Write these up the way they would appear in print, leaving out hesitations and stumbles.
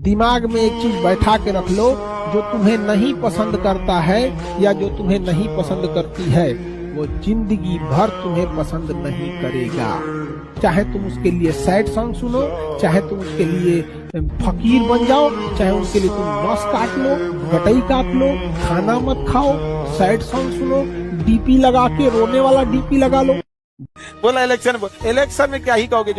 दिमाग में एक चीज बैठा के रख लो, जो तुम्हें नहीं पसंद करता है या जो तुम्हें नहीं पसंद करती है वो जिंदगी भर तुम्हें पसंद नहीं करेगा। चाहे तुम उसके लिए सैड सॉन्ग सुनो, चाहे तुम उसके लिए फकीर बन जाओ, चाहे उसके लिए तुम नस काट लो, गटई काट लो, खाना मत खाओ, सैड सॉन्ग सुनो, डीपी लगा के रोने वाला डीपी लगा लो। बोला इलेक्शन में क्या ही कहोगे,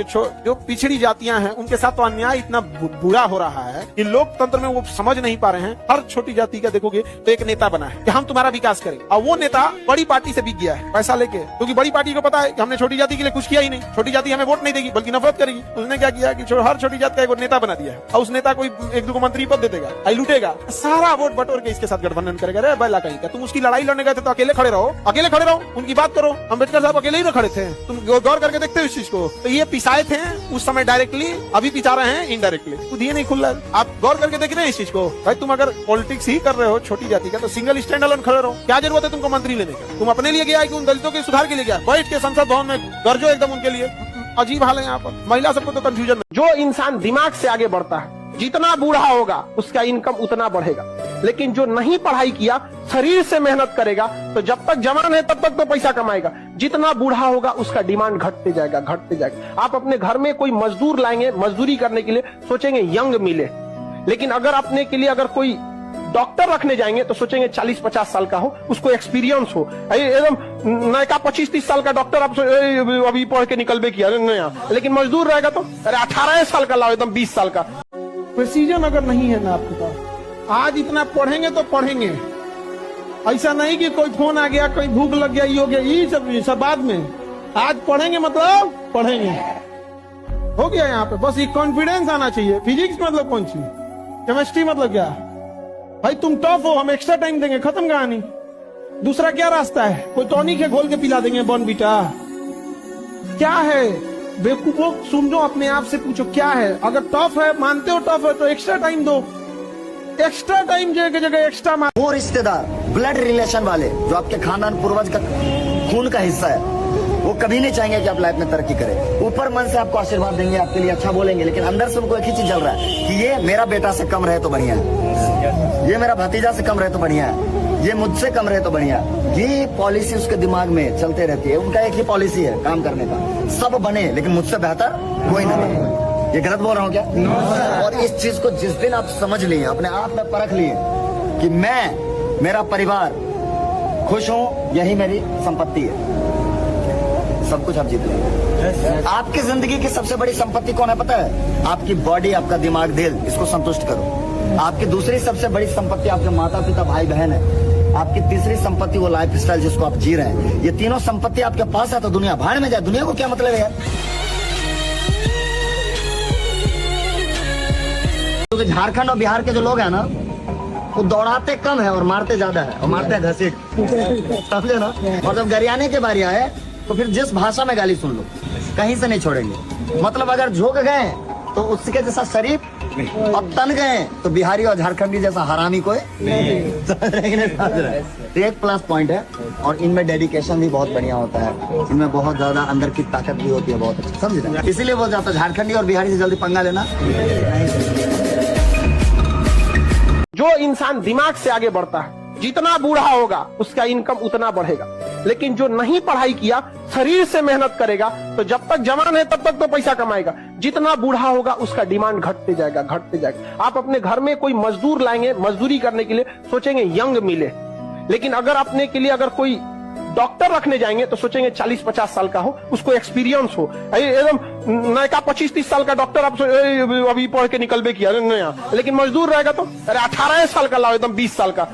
जो पिछड़ी जातियां हैं उनके साथ तो अन्याय इतना बुरा हो रहा है कि लोकतंत्र में वो समझ नहीं पा रहे हैं। हर छोटी जाति का देखोगे तो एक नेता बना है कि हम तुम्हारा विकास करेंगे, और वो नेता बड़ी पार्टी से बिक गया है पैसा लेके, क्योंकि बड़ी पार्टी को पता है कि हमने छोटी जाति के लिए कुछ किया ही नहीं, छोटी जाति हमें वोट नहीं देगी बल्कि नफरत करेगी। उसने क्या किया कि हर छोटी जाति का एक नेता बना दिया है, और उस नेता को एक दो मंत्री पद दे देगा, लूटेगा, सारा वोट बटोर के इसके साथ गठबंधन करेगा। अरे बैला कहीं का, तुम उसकी लड़ाई लड़ने गए थे तो अकेले खड़े रहो, उनकी बात करो। अम्बेडकर साहब अकेले ही खड़े थे, तुम गौर करके देखते हो इस चीज को। तो ये पिसाए थे उस समय डायरेक्टली, अभी पिसा रहे हैं इनडायरेक्टली, खुद ये नहीं खुल रहा। आप गौर करके देख रहे हैं इस चीज को। भाई तुम अगर पॉलिटिक्स ही कर रहे हो छोटी जाति का, तो सिंगल स्टैंड अलोन खड़े रहो। क्या जरूरत है तुमको मंत्री लेने का? तुम अपने लिए गया है कि उन दलितों के सुधार के लिए गया? बैठ के संसद भवन में गरजो एकदम उनके लिए। अजीब हाल है यहाँ पर, महिला सबको तो कंफ्यूजन में। जो इंसान दिमाग से आगे बढ़ता है, जितना बूढ़ा होगा उसका इनकम उतना बढ़ेगा, लेकिन जो नहीं पढ़ाई किया, शरीर से मेहनत करेगा, तो जब तक जवान है तब तक तो पैसा कमाएगा। जितना बूढ़ा होगा उसका डिमांड घटते जाएगा। आप अपने घर में कोई मजदूर लाएंगे, मजदूरी करने के लिए सोचेंगे यंग मिले, लेकिन अगर अपने के लिए अगर कोई डॉक्टर रखने जाएंगे तो सोचेंगे 40-50 साल का हो, उसको एक्सपीरियंस हो। एकदम नया 25-30 साल का डॉक्टर आप अभी पढ़ के निकलबे किया नया, लेकिन मजदूर रहेगा तो अरे 18 साल का लाओ, एकदम 20 साल का। प्रेसिजन अगर नहीं है ना आपके पास, आज इतना पढ़ेंगे तो पढ़ेंगे, ऐसा नहीं कि कोई फोन आ गया, कोई भूख लग गया, ये हो गया, ये सब बाद में। आज पढ़ेंगे मतलब पढ़ेंगे, हो गया यहाँ पे। बस ये कॉन्फिडेंस आना चाहिए। फिजिक्स मतलब कौन सी, केमिस्ट्री मतलब क्या? भाई तुम टफ हो, हम एक्स्ट्रा टाइम देंगे, खत्म कहानी। दूसरा क्या रास्ता है? कोई टॉनिक है घोल के पिला देंगे, बॉर्नविटा। क्या है बेवकूफों, समझो, अपने आप से पूछो क्या है। अगर टफ है, मानते हो टफ है, तो एक्स्ट्रा टाइम दो। एक्स्ट्रा टाइम जगह एक्स्ट्रा। वो रिश्तेदार ब्लड रिलेशन वाले जो आपके खानदान पूर्वज का खून का हिस्सा है, वो कभी नहीं चाहेंगे कि आप लाइफ में तरक्की करें। ऊपर मन से आपको आशीर्वाद देंगे, आपके लिए अच्छा बोलेंगे, लेकिन अंदर से उनको एक ही चीज चल रहा है कि ये मेरा बेटा से कम रहे तो बढ़िया है, ये मेरा भतीजा से कम रहे तो बढ़िया है, ये मुझसे कम रहे तो बढ़िया। ये पॉलिसी उसके दिमाग में चलते रहती है। उनका एक ही पॉलिसी है काम करने का, सब बने लेकिन मुझसे बेहतर कोई ना बने। ये गलत बोल रहा हूँ क्या? और इस चीज को जिस दिन आप समझ लिए, अपने आप में परख लिए कि मैं, मेरा परिवार खुश हूँ, यही मेरी संपत्ति है, सब कुछ आप जीत लेंगे। आपकी जिंदगी की सबसे बड़ी संपत्ति कौन है पता है? आपकी बॉडी, आपका दिमाग, दिल, इसको संतुष्ट करो। आपकी दूसरी सबसे बड़ी संपत्ति आपके माता पिता, भाई बहन है। आपकी तीसरी संपत्ति वो लाइफ स्टाइल जिसको आप जी रहे हैं। ये तीनों संपत्ति आपके पास है तो दुनिया भाड़ में जाए, दुनिया को क्या मतलब है? क्योंकि झारखंड और बिहार के जो लोग हैं ना, वो दौड़ाते कम है और मारते ज्यादा है, और मारते हैं घसीट, समझे ना। और जब गरियाने के बारी आए तो फिर जिस भाषा में गाली सुन लो, कहीं से नहीं छोड़ेंगे। मतलब अगर झोंक गए तो उसके जैसा शरीफ, और तन गए तो बिहारी और झारखंडी जैसा हरामी कोई नहीं। एक प्लस पॉइंट है, और इनमें डेडिकेशन भी बहुत बढ़िया होता है, इनमें बहुत ज्यादा अंदर की ताकत भी होती है, बहुत अच्छा, समझ रहे? इसीलिए बोल जाता है झारखंडी और बिहारी से जल्दी पंगा लेना। जो इंसान दिमाग से आगे बढ़ता है, जितना बूढ़ा होगा उसका इनकम उतना बढ़ेगा, लेकिन जो नहीं पढ़ाई किया, शरीर से मेहनत करेगा, तो जब तक जवान है तब तक तो पैसा कमाएगा। जितना बूढ़ा होगा उसका डिमांड घटते जाएगा। आप अपने घर में कोई मजदूर लाएंगे, मजदूरी करने के लिए सोचेंगे यंग मिले, लेकिन अगर अपने के लिए अगर कोई डॉक्टर रखने जाएंगे तो सोचेंगे 40-50 साल का हो, उसको एक्सपीरियंस हो। एकदम नया 25-30 साल का डॉक्टर आप अभी पढ़ के निकलबे किया नया, लेकिन मजदूर रहेगा तो अरे 18 साल का लाओ, एकदम 20 साल का।